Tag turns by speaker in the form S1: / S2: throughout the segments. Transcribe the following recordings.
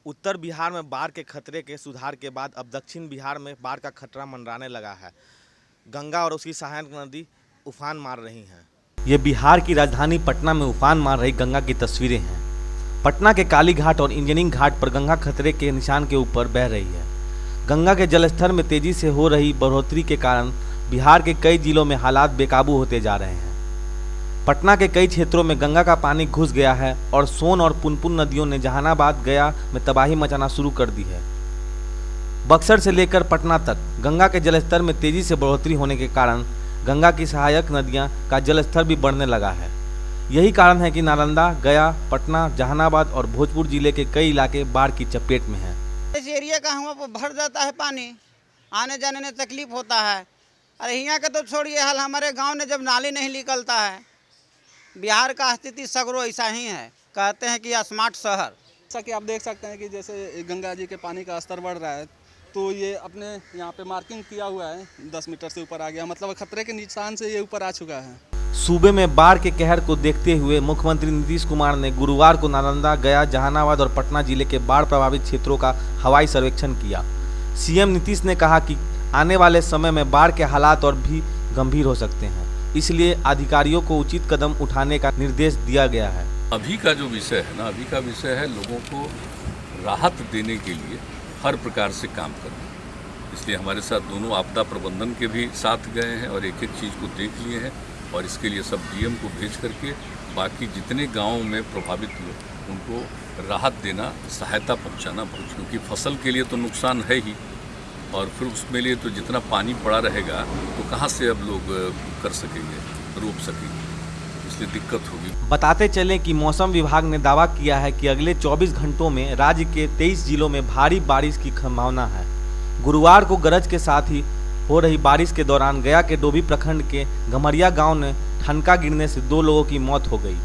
S1: उत्तर बिहार में बाढ़ के खतरे के सुधार के बाद अब दक्षिण बिहार में बाढ़ का खतरा मंडराने लगा है। गंगा और उसकी सहायक नदी उफान मार रही हैं। ये बिहार की राजधानी पटना में उफान मार रही गंगा की तस्वीरें हैं। पटना के काली घाट और इंजीनियरिंग घाट पर गंगा खतरे के निशान के ऊपर बह रही है। गंगा के जलस्तर में तेजी से हो रही बढ़ोतरी के कारण बिहार के कई जिलों में हालात बेकाबू होते जा रहे हैं। पटना के कई क्षेत्रों में गंगा का पानी घुस गया है और सोन और पुनपुन नदियों ने जहानाबाद, गया में तबाही मचाना शुरू कर दी है। बक्सर से लेकर पटना तक गंगा के जलस्तर में तेजी से बढ़ोतरी होने के कारण गंगा की सहायक नदियां का जलस्तर भी बढ़ने लगा है। यही कारण है कि नालंदा, गया, पटना, जहानाबाद और भोजपुर जिले के कई इलाके बाढ़ की चपेट में हैं।
S2: इस एरिया का हम भर जाता है पानी, आने जाने में तकलीफ होता है। अरे यहाँ का तो छोड़िए, हाल हमारे गांव में जब नाली नहीं निकलता है। बिहार का स्थिति सगरो ऐसा ही है, कहते हैं कि स्मार्ट शहर।
S3: जैसा कि आप देख सकते हैं कि जैसे गंगा जी के पानी का स्तर बढ़ रहा है, तो ये अपने यहाँ पे मार्किंग किया हुआ है, 10 मीटर से ऊपर आ गया, मतलब खतरे के निशान से ये ऊपर आ चुका है।
S1: सूबे में बाढ़ के कहर को देखते हुए मुख्यमंत्री नीतीश कुमार ने गुरुवार को नालंदा, गया, जहानाबाद और पटना जिले के बाढ़ प्रभावित क्षेत्रों का हवाई सर्वेक्षण किया। सीएम नीतीश ने कहा कि आने वाले समय में बाढ़ के हालात और भी गंभीर हो सकते हैं, इसलिए अधिकारियों को उचित कदम उठाने का निर्देश दिया गया है।
S4: अभी का जो विषय है ना, अभी का विषय है लोगों को राहत देने के लिए हर प्रकार से काम करना। इसलिए हमारे साथ दोनों आपदा प्रबंधन के भी साथ गए हैं और एक एक चीज़ को देख लिए हैं और इसके लिए सब डीएम को भेज करके बाकी जितने गांवों में प्रभावित हुए उनको राहत देना, सहायता पहुंचाना, क्योंकि फसल के लिए तो नुकसान है ही और फिर उसमें लिए तो जितना पानी पड़ा रहेगा तो कहाँ से अब लोग कर सकेंगे, रोक सकेंगे, इसलिए दिक्कत होगी।
S1: बताते चलें कि मौसम विभाग ने दावा किया है कि अगले 24 घंटों में राज्य के 23 जिलों में भारी बारिश की संभावना है। गुरुवार को गरज के साथ ही हो रही बारिश के दौरान गया के डोभी प्रखंड के गमरिया गांव में ठनका गिरने से 2 लोगों की मौत हो गई।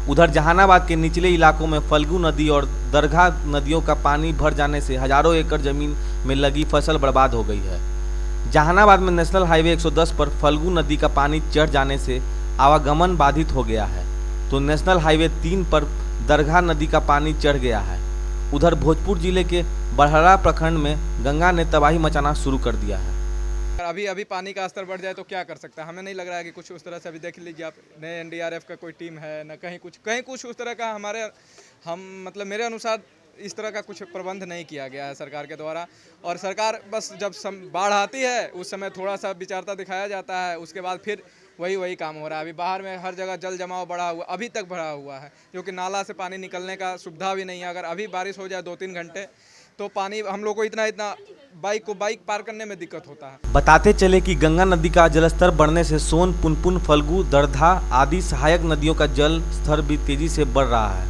S1: उधर जहानाबाद के निचले इलाकों में फल्गु नदी और दरघा नदियों का पानी भर जाने से हजारों एकड़ जमीन में लगी फसल बर्बाद हो गई है। जहानाबाद में नेशनल हाईवे 110 पर फल्गु नदी का पानी चढ़ जाने से आवागमन बाधित हो गया है, तो नेशनल हाईवे 3 पर दरघा नदी का पानी चढ़ गया है। उधर भोजपुर जिले के बड़हरा प्रखंड में गंगा ने तबाही मचाना शुरू कर दिया है।
S3: अभी पानी का स्तर बढ़ जाए तो क्या कर सकता है, हमें नहीं लग रहा है कि कुछ उस तरह से। अभी देख लीजिए आप, न एनडीआरएफ का कोई टीम है, न कहीं कुछ उस तरह का मतलब मेरे अनुसार इस तरह का कुछ प्रबंध नहीं किया गया है सरकार के द्वारा। और सरकार बस जब बाढ़ आती है उस समय थोड़ा सा विचारता दिखाया जाता है, उसके बाद फिर वही काम हो रहा है। अभी बाहर में हर जगह जल जमाव बढ़ा हुआ, अभी तक बढ़ा हुआ है, क्योंकि नाला से पानी निकलने का सुविधा भी नहीं है। अगर अभी बारिश हो जाए 2-3 घंटे तो पानी हम लोग को इतना बाइक पार करने में दिक्कत होता है।
S1: बताते चले कि गंगा नदी का जलस्तर बढ़ने से सोन, पुनपुन, फल्गु, दरधा आदि सहायक नदियों का जल स्तर भी तेजी से बढ़ रहा है।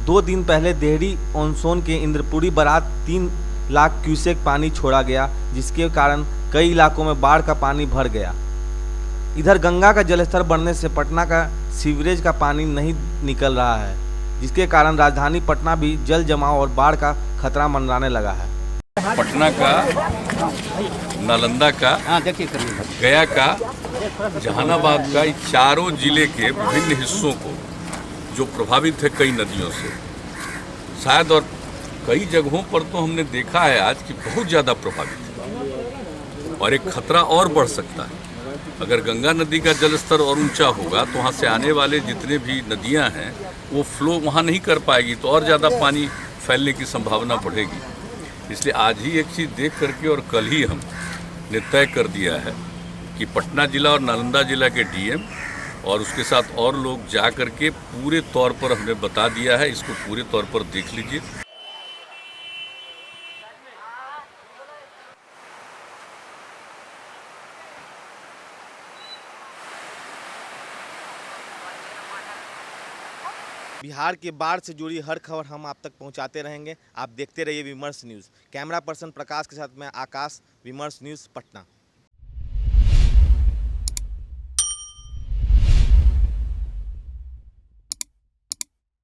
S1: 2 दिन पहले देहरी ऑनसोन के इंद्रपुरी बरात 3 लाख क्यूसेक पानी छोड़ा गया, जिसके कारण कई इलाकों में बाढ़ का पानी भर गया। इधर गंगा का जलस्तर बढ़ने से पटना का सीवरेज का पानी नहीं निकल रहा है, जिसके कारण राजधानी पटना भी जल जमाव और बाढ़ का खतरा मंडराने लगा है।
S4: पटना का, नालंदा का, गया का, जहानाबाद का, ये चारों जिले के विभिन्न हिस्सों को जो प्रभावित है कई नदियों से, शायद और कई जगहों पर तो हमने देखा है आज कि बहुत ज़्यादा प्रभावित है और एक खतरा और बढ़ सकता है। अगर गंगा नदी का जलस्तर और ऊंचा होगा तो वहाँ से आने वाले जितने भी नदियाँ हैं वो फ्लो वहाँ नहीं कर पाएगी, तो और ज़्यादा पानी फैलने की संभावना बढ़ेगी। इसलिए आज ही एक चीज़ देख करके और कल ही हमने तय कर दिया है कि पटना जिला और नालंदा जिला के डीएम और उसके साथ और लोग जा करके पूरे तौर पर हमने बता दिया है, इसको पूरे तौर पर देख लीजिए।
S1: बिहार के बाढ़ से जुड़ी हर खबर हम आप तक पहुंचाते रहेंगे। आप देखते रहिए विमर्श न्यूज़। कैमरा पर्सन प्रकाश के साथ मैं आकाश, विमर्श न्यूज़, पटना।